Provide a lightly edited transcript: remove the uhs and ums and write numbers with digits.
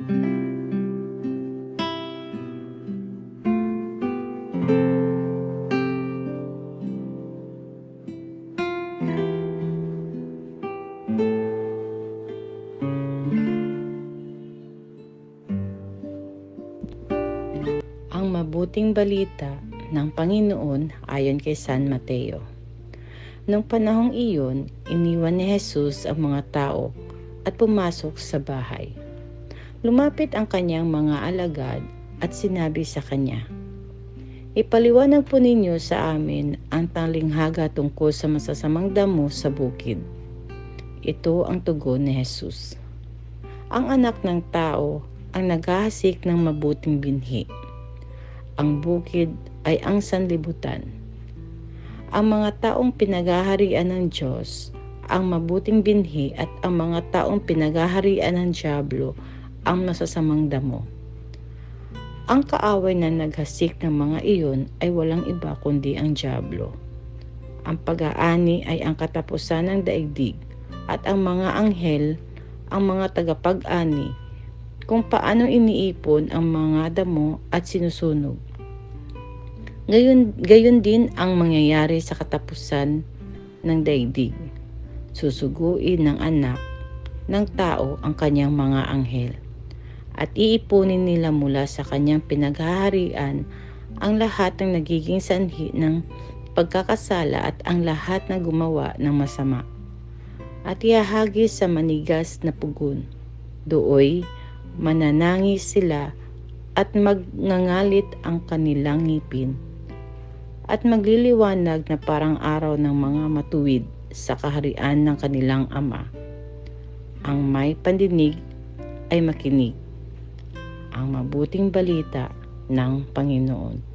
Ang mabuting balita ng Panginoon ayon kay San Mateo. Nung panahong iyon, iniwan ni Jesus ang mga tao at pumasok sa bahay. Lumapit ang kanyang mga alagad at sinabi sa kanya, "Ipaliwanag po ninyo sa amin ang talinghaga tungkol sa masasamang damo sa bukid." Ito ang tugon ni Jesus. Ang anak ng tao ang naghahasik ng mabuting binhi. Ang bukid ay ang sanlibutan. Ang mga taong pinaghaharian ng Diyos, ang mabuting binhi, at ang mga taong pinaghaharian ng Diablo, ang masasamang damo. Ang kaaway na naghasik ng mga iyon ay walang iba kundi ang Diablo. Ang pag-aani ay ang katapusan ng daigdig, at ang mga anghel, ang mga tagapag-ani, kung paano iniipon ang mga damo at sinusunog. Gayon din ang mangyayari sa katapusan ng daigdig. Susuguin ng anak ng tao ang kanyang mga anghel, at iipunin nila mula sa kanyang pinaghaharian ang lahat ng nagiging sanhi ng pagkakasala at ang lahat na gumawa ng masama, at ihahagis sa manigas na pugon. Dooy mananangis sila at magngangalit ang kanilang ngipin, at magliliwanag na parang araw ng mga matuwid sa kaharian ng kanilang Ama. Ang may pandinig ay makinig. Ang mabuting balita ng Panginoon.